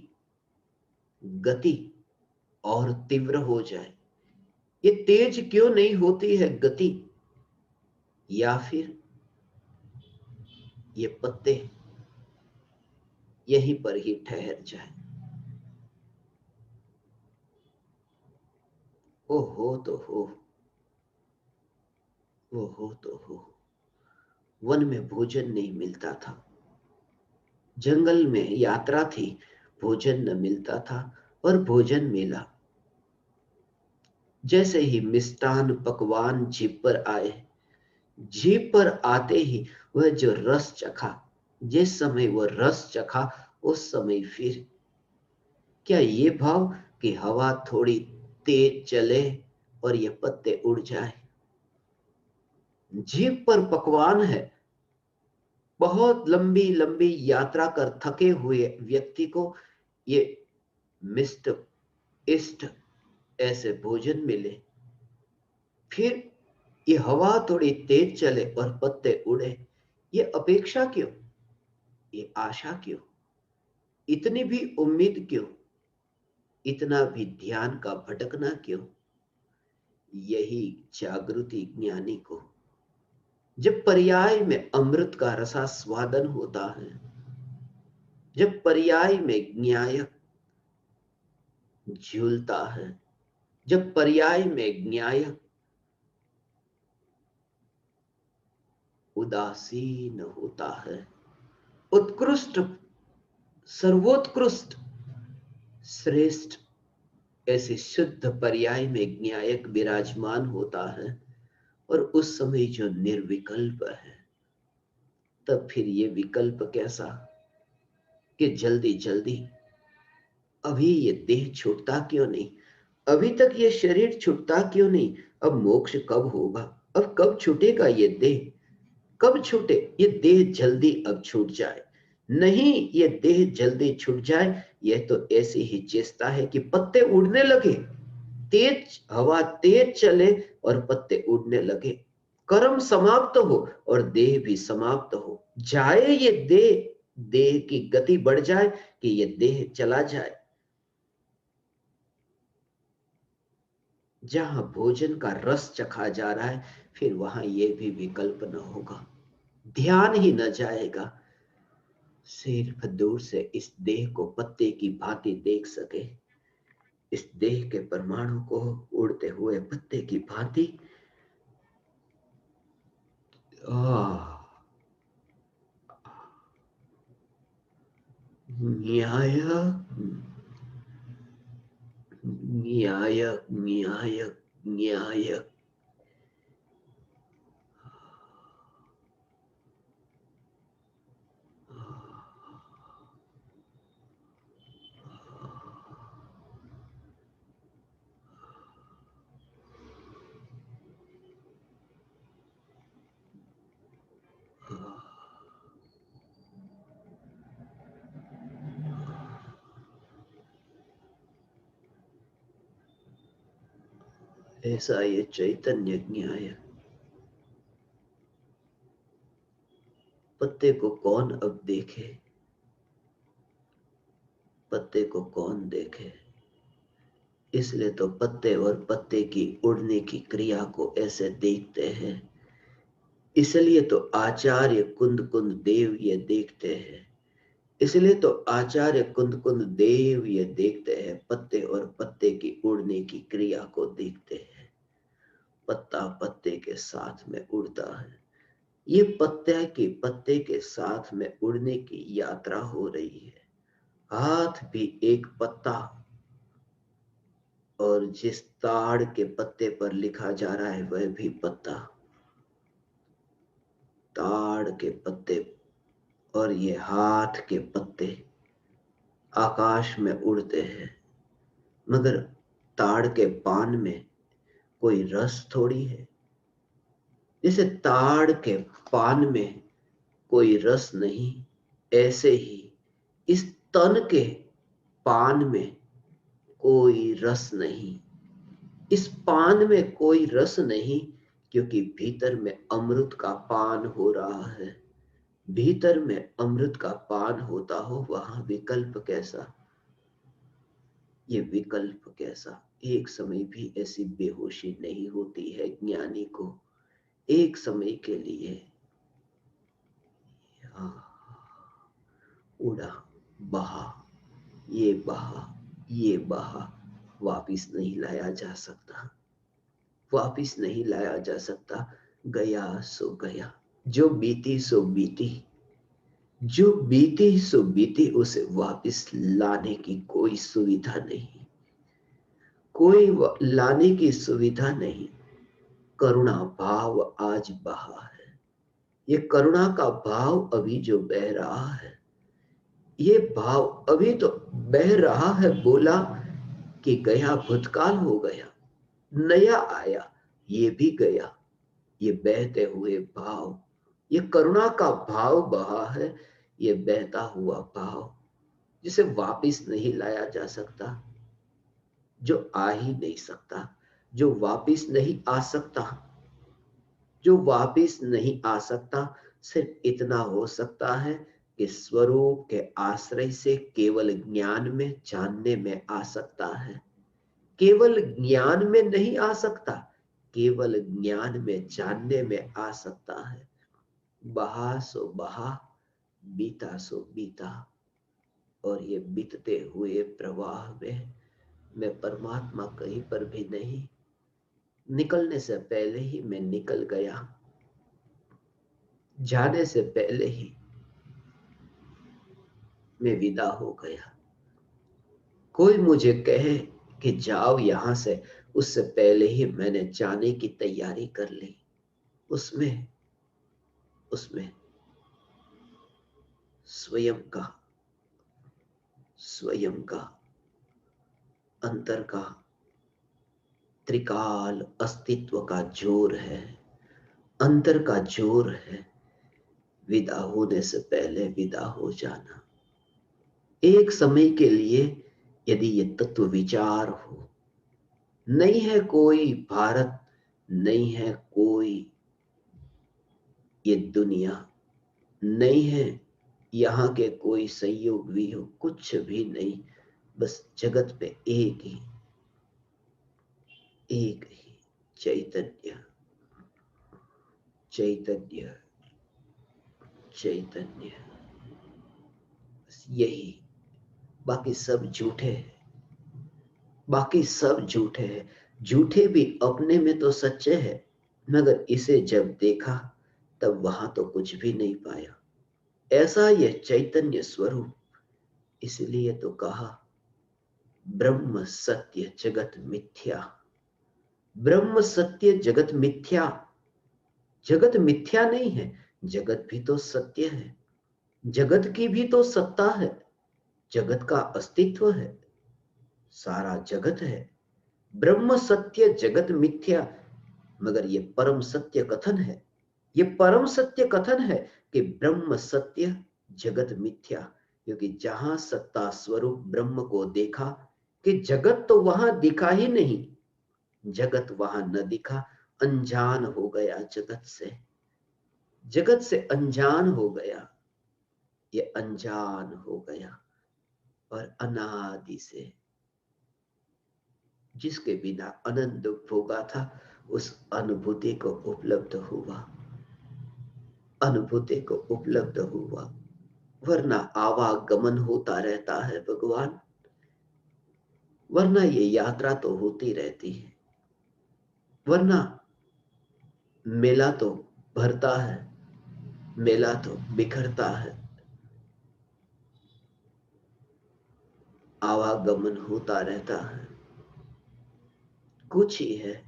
गति और तीव्र हो जाए। ये तेज क्यों नहीं होती है गति, या फिर ये पत्ते यहीं पर ही ठहर जाए। वो हो तो हो, वो हो तो हो। वन में भोजन नहीं मिलता था, जंगल में यात्रा थी, भोजन न मिलता था, और भोजन मिला। जैसे ही मिष्टान पकवान जीभ पर आए, जीभ पर आते ही वह जो रस चखा, जिस समय वह रस चखा उस समय फिर क्या ये भाव कि हवा थोड़ी तेज चले और ये पत्ते उड़ जाए। जीभ पर पकवान है। बहुत लंबी लंबी यात्रा कर थके हुए व्यक्ति को ये मिष्ट इष्ट ऐसे भोजन मिले, फिर ये हवा थोड़ी तेज चले और पत्ते उड़े, ये अपेक्षा क्यों, ये आशा क्यों, इतनी भी उम्मीद क्यों, इतना भी ध्यान का भटकना क्यों? यही जागृति ज्ञानी को, जब पर्याय में अमृत का रसास्वादन होता है, जब पर्याय में न्याय झूलता है, जब पर्याय में न्याय उदासीन होता है, उत्कृष्ट, सर्वोत्कृष्ट, श्रेष्ठ ऐसे शुद्ध पर्याय में न्यायक विराजमान होता है, और उस समय जो निर्विकल्प है, तब फिर ये विकल्प कैसा कि जल्दी जल्दी अभी ये देह छूटता क्यों नहीं, अभी तक ये शरीर छूटता क्यों नहीं, अब मोक्ष कब होगा, अब कब छूटेगा ये देह, कब छूटे ये देह, जल्दी अब छूट जाए। नहीं, ये देह जल्दी छूट जाए, यह तो ऐसी ही चेष्टा है कि पत्ते उड़ने लगे, तेज हवा तेज चले और पत्ते उड़ने लगे, कर्म समाप्त हो और देह भी समाप्त हो जाए, ये देह, देह की गति बढ़ जाए कि ये देह चला जाए। जहां भोजन का रस चखा जा रहा है, फिर वहां यह भी विकल्प न होगा, ध्यान ही न जाएगा, सिर्फ दूर से इस देह को पत्ते की भांति देख सके, इस देह के परमाणु को उड़ते हुए पत्ते की भांति। न्याय न्याय न्याय न्याय। ऐसा ये चैतन्य न्याय। पत्ते को कौन अब देखे, पत्ते को कौन देखे, इसलिए तो पत्ते और पत्ते की उड़ने की क्रिया को ऐसे देखते हैं, इसलिए तो आचार्य कुंद कुंद देव ये देखते हैं, इसलिए तो आचार्य कुंद कुंद देव ये देखते हैं, पत्ते और पत्ते की उड़ने की क्रिया को देखते हैं। पत्ता पत्ते के साथ में उड़ता है, ये पत्ते के साथ में उड़ने की यात्रा हो रही है। हाथ भी एक पत्ता, और जिस ताड़ के पत्ते पर लिखा जा रहा है वह भी पत्ता, ताड़ के पत्ते, और ये हाथ के पत्ते आकाश में उड़ते हैं, मगर ताड़ के पान में कोई रस थोड़ी है। जैसे ताड़ के पान में कोई रस नहीं, ऐसे ही इस तन के पान में कोई रस नहीं, इस पान में कोई रस नहीं, क्योंकि भीतर में अमृत का पान हो रहा है। भीतर में अमृत का पान होता हो, वहां विकल्प कैसा, ये विकल्प कैसा। एक समय भी ऐसी बेहोशी नहीं होती है ज्ञानी को, एक समय के लिए उड़ा, बहा, ये बहा, वापिस नहीं लाया जा सकता, वापिस नहीं लाया जा सकता। गया सो गया, जो बीती सो बीती, जो बीती सो बीती, उसे वापिस लाने की कोई सुविधा नहीं, कोई लाने की सुविधा नहीं। करुणा भाव आज बहा है, ये करुणा का भाव अभी जो बह रहा है, ये भाव अभी तो बह रहा है। बोला कि गया भूतकाल हो गया, नया आया, ये भी गया, ये बहते हुए भाव, ये करुणा का भाव बहा है, ये बहता हुआ भाव जिसे वापिस नहीं लाया जा सकता, जो आ ही नहीं सकता, जो वापिस नहीं आ सकता, जो वापिस नहीं आ सकता। सिर्फ इतना हो सकता है कि स्वरूप के आश्रय से केवल ज्ञान में, जानने में आ सकता है। केवल ज्ञान में नहीं आ सकता, केवल ज्ञान में, जानने में आ सकता है। बहा सो बहा, बीता सो बीता, और ये बीतते हुए प्रवाह में मैं परमात्मा कहीं पर भी नहीं, निकलने से पहले ही मैं निकल गया, जाने से पहले ही मैं विदा हो गया। कोई मुझे कहे कि जाओ यहां से, उससे पहले ही मैंने जाने की तैयारी कर ली। उसमें उसमें स्वयं का, स्वयं का, अंतर का, त्रिकाल अस्तित्व का जोर है, अंतर का जोर है। विदा होने से पहले विदा हो जाना। एक समय के लिए यदि ये तत्व विचार हो, नहीं है कोई भारत, नहीं है कोई ये दुनिया, नहीं है यहाँ के कोई संयोग भी हो, कुछ भी नहीं, बस जगत पे एक ही चैतन्य, चैतन्य, चैतन्य, बस यही। बाकी सब झूठे हैं, बाकी सब झूठे हैं। झूठे भी अपने में तो सच्चे हैं, मगर इसे जब देखा तब वहां तो कुछ भी नहीं पाया। ऐसा यह चैतन्य स्वरूप, इसलिए तो कहा ब्रह्म सत्य जगत मिथ्या। ब्रह्म सत्य जगत मिथ्या। जगत मिथ्या नहीं है, जगत भी तो सत्य है, जगत की भी तो सत्ता है, जगत का अस्तित्व है, सारा जगत है। ब्रह्म सत्य जगत मिथ्या, मगर ये परम सत्य कथन है, ये परम सत्य कथन है कि ब्रह्म सत्य जगत मिथ्या। क्योंकि जहां सत्ता स्वरूप ब्रह्म को देखा कि जगत तो वहां दिखा ही नहीं, जगत वहां न दिखा, अनजान हो गया जगत से, जगत से अनजान हो गया, ये अनजान हो गया। और अनादि से जिसके बिना अनंत भोगा था, उस अनुभूति को उपलब्ध हुआ, अनुभूति को उपलब्ध हुआ। वरना आवागमन होता रहता है भगवान, वरना ये यात्रा तो होती रहती है, वरना मेला तो भरता है, मेला तो बिखरता है, आवागमन होता रहता है। कुछ ही है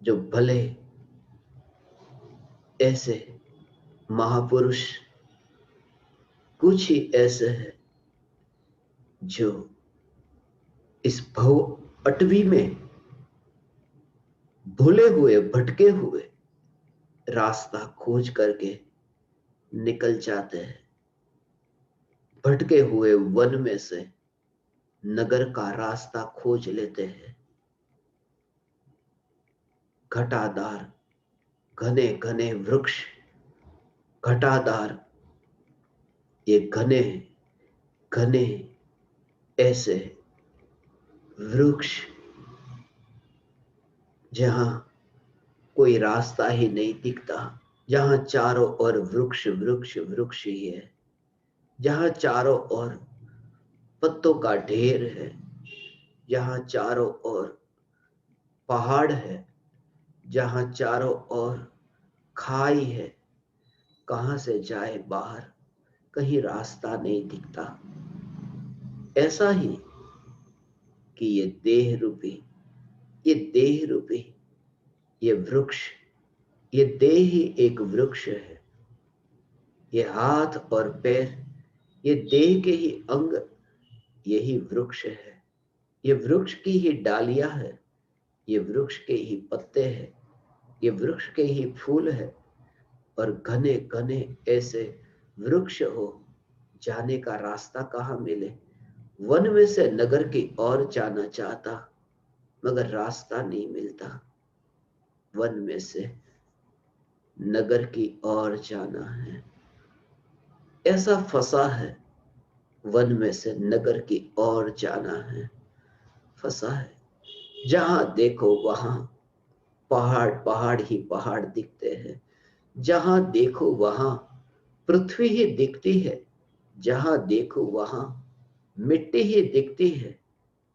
जो भले ऐसे महापुरुष, कुछ ही ऐसे है जो इस भव अटवी में भूले हुए, भटके हुए रास्ता खोज करके निकल जाते हैं। भटके हुए वन में से नगर का रास्ता खोज लेते हैं। घटादार घने घने वृक्ष, घटादार ये घने घने ऐसे वृक्ष जहां कोई रास्ता ही नहीं दिखता, जहां चारों ओर वृक्ष वृक्ष वृक्ष ही है, जहां चारों ओर पत्तों का ढेर है, जहां चारों ओर पहाड़ है, जहां चारों ओर खाई है, कहां से जाए बाहर, कहीं रास्ता नहीं दिखता। ऐसा ही कि ये देह रूपी, ये देह रूपी ये वृक्ष, ये देह ही एक वृक्ष है। ये हाथ और पैर, ये देह के ही अंग, यही वृक्ष है। ये वृक्ष की ही डालियां है, ये वृक्ष के ही पत्ते हैं, ये वृक्ष के ही फूल है, और घने घने ऐसे वृक्ष हो, जाने का रास्ता कहाँ मिले। वन में से नगर की ओर जाना चाहता, मगर रास्ता नहीं मिलता। वन में से नगर की ओर जाना है, ऐसा फंसा है। वन में से नगर की ओर जाना है, फंसा है। जहां देखो वहां पहाड़ पहाड़ ही पहाड़ दिखते हैं। जहां देखो वहां पृथ्वी ही दिखती है। जहां देखो वहां मिट्टी ही दिखती है।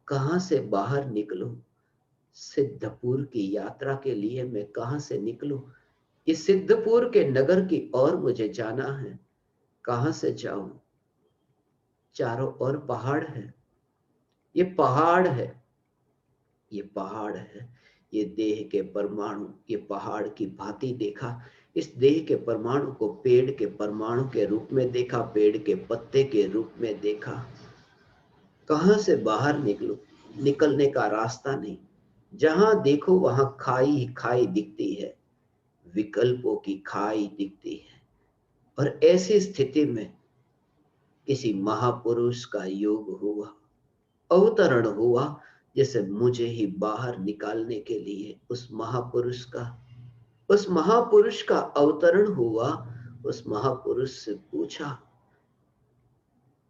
कहां से बाहर निकलूं? सिद्धपुर की यात्रा के लिए मैं कहां से निकलूं? इस सिद्धपुर के नगर की ओर मुझे जाना है, कहां से जाऊं? चारों ओर पहाड़ है, ये पहाड़ है, ये पहाड़ है। ये देह के परमाणु, ये पहाड़ की भांति देखा। इस देह के परमाणु को पेड़ के परमाणु के रूप में देखा, पेड़ के पत्ते के रूप में देखा। कहां से बाहर निकलूं? निकलने का रास्ता नहीं। जहां देखो वहां खाई ही खाई दिखती है, विकल्पों की खाई दिखती है। और ऐसी स्थिति में किसी महापुरुष का योग हुआ, अवतरण हुआ, जैसे मुझे ही बाहर निकालने के लिए उस महापुरुष का अवतरण हुआ। उस महापुरुष से पूछा,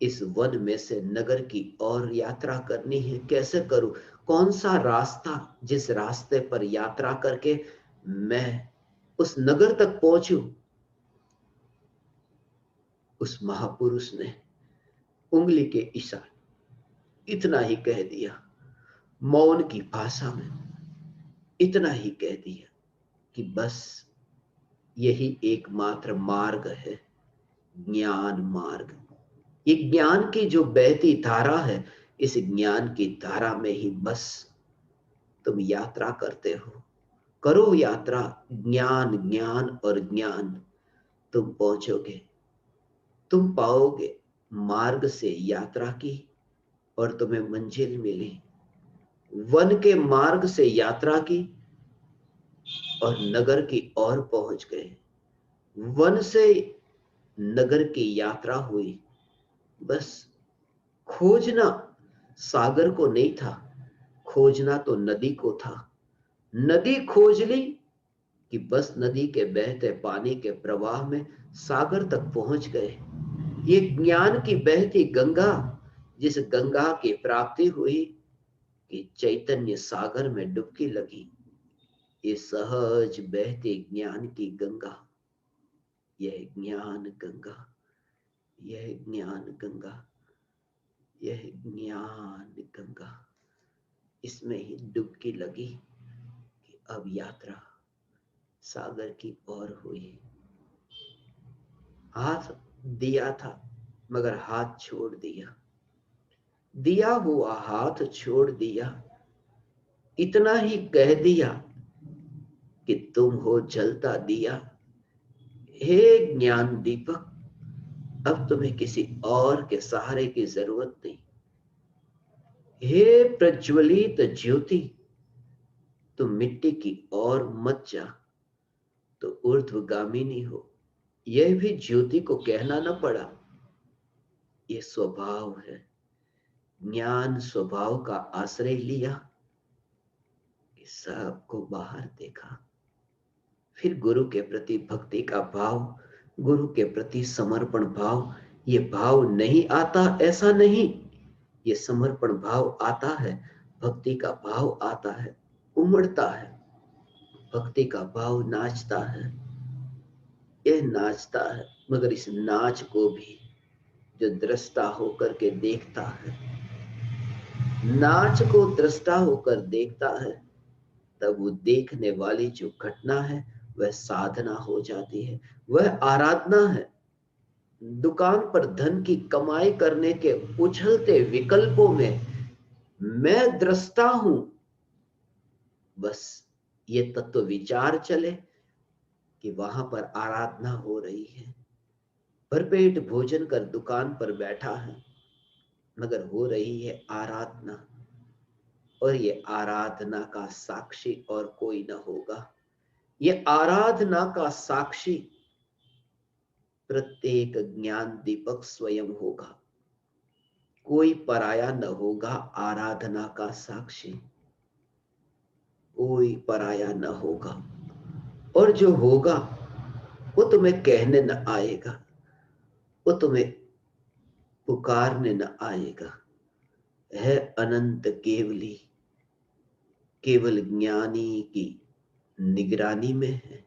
इस वन में से नगर की ओर यात्रा करनी है, कैसे करूं? कौन सा रास्ता, जिस रास्ते पर यात्रा करके मैं उस नगर तक पहुंचूं? उस महापुरुष ने उंगली के इशारे इतना ही कह दिया, मौन की भाषा में इतना ही कह दिया कि बस यही एकमात्र मार्ग है, ज्ञान मार्ग। ये ज्ञान की जो बहती धारा है, इस ज्ञान की धारा में ही बस तुम यात्रा करते हो। करो यात्रा, ज्ञान ज्ञान और ज्ञान। तुम पहुंचोगे, तुम पाओगे। मार्ग से यात्रा की और तुम्हें मंजिल मिली। वन के मार्ग से यात्रा की और नगर की ओर पहुंच गए। वन से नगर की यात्रा हुई। बस खोजना सागर को नहीं था, खोजना तो नदी को था। नदी खोज ली कि बस नदी के बहते पानी के प्रवाह में सागर तक पहुंच गए। ये ज्ञान की बहती गंगा, जिस गंगा की प्राप्ति हुई कि चैतन्य सागर में डुबकी लगी। ये सहज बहती ज्ञान की गंगा, यह ज्ञान गंगा, यह ज्ञान गंगा, यह ज्ञान गंगा। इसमें ही डुबकी लगी कि अब यात्रा सागर की ओर हुई। हाथ दिया था मगर हाथ छोड़ दिया, दिया हुआ हाथ छोड़ दिया। इतना ही कह दिया कि तुम हो जलता दिया। हे ज्ञान दीपक, अब तुम्हें किसी और के सहारे की जरूरत नहीं। हे प्रज्वलित ज्योति, तुम मिट्टी की ओर मत जा, तो ऊर्ध्वगामिनी हो। यह भी ज्योति को कहना न पड़ा। ये स्वभाव है। ज्ञान स्वभाव का आश्रय लिया कि सबको बाहर देखा। फिर गुरु के प्रति भक्ति का भाव, गुरु के प्रति समर्पण भाव, ये भाव नहीं आता ऐसा नहीं, ये समर्पण भाव आता है, भक्ति का भाव आता है, उमड़ता है। भक्ति का भाव नाचता है, ये नाचता है। मगर इस नाच को भी जो दृष्टा होकर के देखता है, नाच को दृष्टा होकर देखता है, तब वो देखने वाली जो घटना है वह साधना हो जाती है, वह आराधना है। दुकान पर धन की कमाई करने के उछलते विकल्पों में मैं दृष्टा हूं। बस ये तत्व विचार चले कि वहां पर आराधना हो रही है। भरपेट भोजन कर दुकान पर बैठा है, मगर हो रही है आराधना। और ये आराधना का साक्षी और कोई न होगा, ये आराधना का साक्षी प्रत्येक ज्ञान दीपक स्वयं होगा, कोई पराया न होगा। आराधना का साक्षी कोई पराया न होगा, और जो होगा वो तुम्हें कहने न आएगा, वो तुम्हें पुकारने न आएगा। है अनंत केवली, केवल ज्ञानी की निगरानी में है।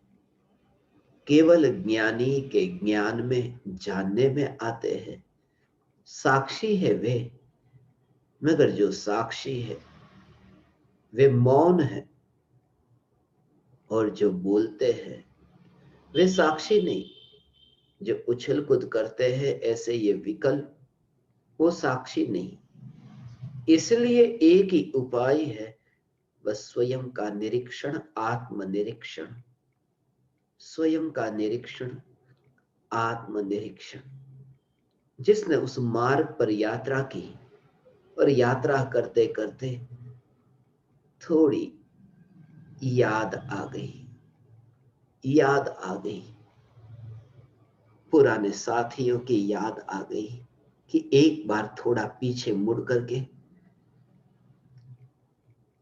केवल ज्ञानी के ज्ञान में जानने में आते हैं। साक्षी है वे, मगर जो साक्षी है वे मौन है, और जो बोलते हैं वे साक्षी नहीं। जो उछल कूद करते हैं ऐसे ये विकल्प, वो साक्षी नहीं। इसलिए एक ही उपाय है, बस स्वयं का निरीक्षण, आत्मनिरीक्षण। स्वयं का निरीक्षण, आत्मनिरीक्षण। जिसने उस मार्ग पर यात्रा की और यात्रा करते करते थोड़ी याद आ गई, याद आ गई, पुराने साथियों की याद आ गई कि एक बार थोड़ा पीछे मुड़ करके,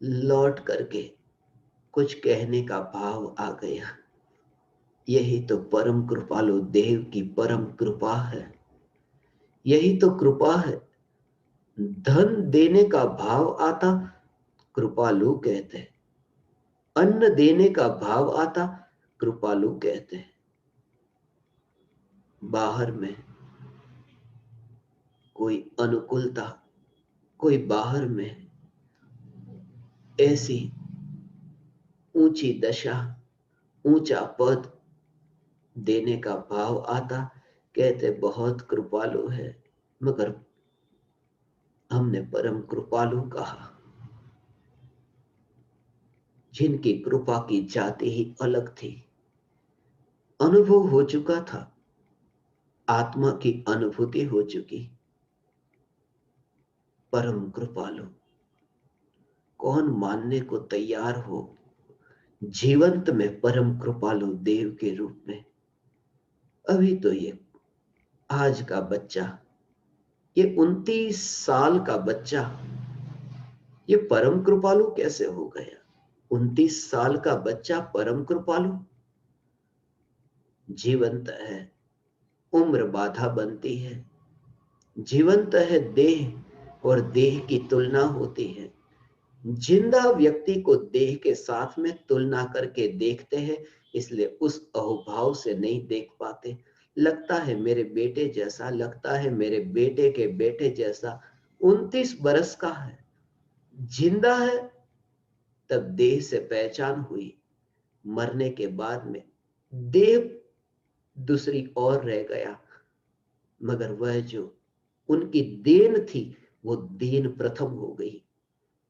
लौट करके कुछ कहने का भाव आ गया। यही तो परम कृपालु देव की परम कृपा है। यही तो कृपा है। धन देने का भाव आता, कृपालु कहते हैं। अन्न देने का भाव आता, कृपालु कहते हैं। बाहर में कोई अनुकूलता, कोई बाहर में ऐसी ऊंची दशा, ऊंचा पद देने का भाव आता, कहते बहुत कृपालु है। मगर हमने परम कृपालु कहा, जिनकी कृपा की जाति ही अलग थी। अनुभव हो चुका था, आत्मा की अनुभूति हो चुकी। परम कृपालु कौन मानने को तैयार हो जीवंत में परम कृपालु देव के रूप में। अभी तो ये आज का बच्चा, ये 29 साल का बच्चा, ये परम कृपालु कैसे हो गया? 29 साल का बच्चा परम कृपालु? जीवंत है, उम्र बाधा बनती है। जीवंत है देह, और देह की तुलना होती है। जिंदा व्यक्ति को देह के साथ में तुलना करके देखते हैं, इसलिए उस अहोभाव से नहीं देख पाते। लगता है मेरे बेटे जैसा, लगता है मेरे बेटे के बेटे जैसा। 29 बरस का है, जिंदा है। तब देह से पहचान हुई, मरने के बाद में देह दूसरी ओर रह गया। मगर वह जो उनकी देन थी, वो देन प्रथम हो गई।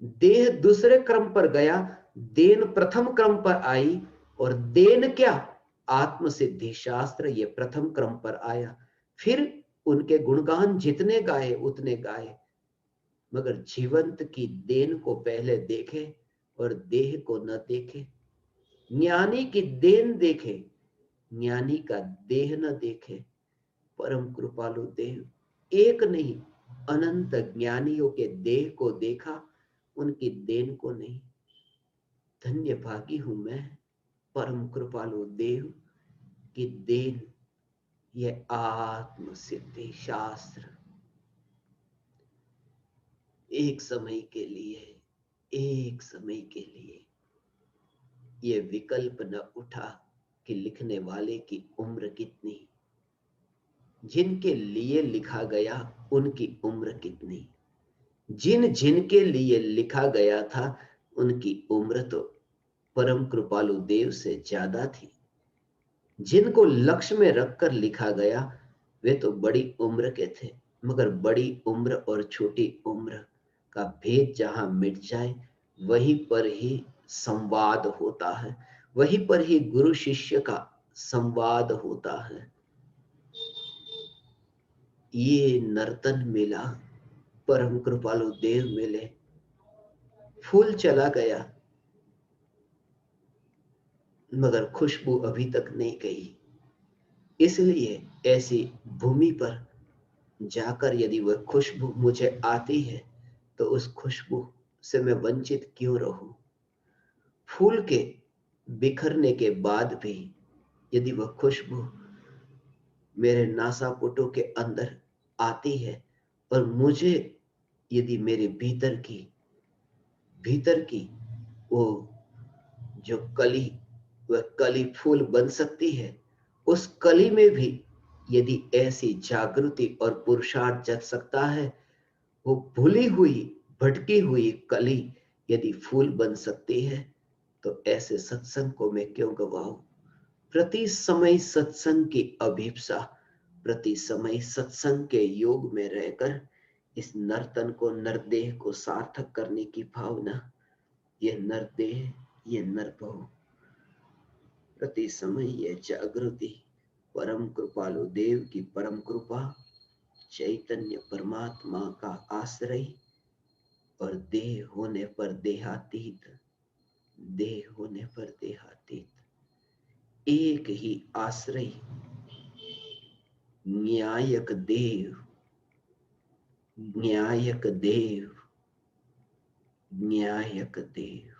देह दूसरे क्रम पर गया, देन प्रथम क्रम पर आई। और देन क्या, आत्म सिद्धि शास्त्र, ये प्रथम क्रम पर आया। फिर उनके गुणगान जितने गाए उतने गाए, मगर जीवंत की देन को पहले देखे और देह को न देखे। ज्ञानी की देन देखे, ज्ञानी का देह न देखे। परम कृपालु देव एक नहीं, अनंत ज्ञानियों के देह को देखा, उनकी देन को नहीं। धन्य भागी हूं मैं, परम कृपालु देव की देन, ये आत्म सिद्धि शास्त्र। एक समय के लिए, एक समय के लिए ये विकल्प न उठा कि लिखने वाले की उम्र कितनी, जिनके लिए लिखा गया उनकी उम्र कितनी। जिन जिनके लिए लिखा गया था उनकी उम्र तो परम कृपालु देव से ज्यादा थी। जिनको लक्ष्य में रखकर लिखा गया वे तो बड़ी उम्र के थे, मगर बड़ी उम्र और छोटी उम्र का भेद जहां मिट जाए, वहीं पर ही संवाद होता है, वहीं पर ही गुरु शिष्य का संवाद होता है। ये नर्तन मिला, परम कृपालु देव मिले, फूल चला गया, मगर खुशबू अभी तक नहीं गई। इसलिए ऐसी भूमि पर जाकर यदि वह खुशबू मुझे आती है तो उस खुशबू से मैं वंचित क्यों रहूं? फूल के बिखरने के बाद भी यदि वह खुशबू मेरे नासापुटों के अंदर आती है और मुझे यदि मेरे भीतर की वो जो कली, वह कली फूल बन सकती है, उस कली में भी यदि ऐसी जागृति और पुरुषार्थ जग सकता है, वो भूली हुई भटकी हुई कली यदि फूल बन सकती है, तो ऐसे सत्संग को मैं क्यों गवाऊं? प्रति समय सत्संग की अभिप्सा, प्रति समय सत्संग के योग में रहकर इस नर्तन को, नरदेह को सार्थक करने की भावना, ये नरदेह, ये नरभव, प्रति समय ये जागृति, परम कृपालु देव की परम कृपा, चैतन्य परमात्मा का आश्रय और देह होने पर देहातीत, देह होने पर देहातीत, एक ही आश्रय, न्यायक देव, न्यायक देव, न्यायक देव।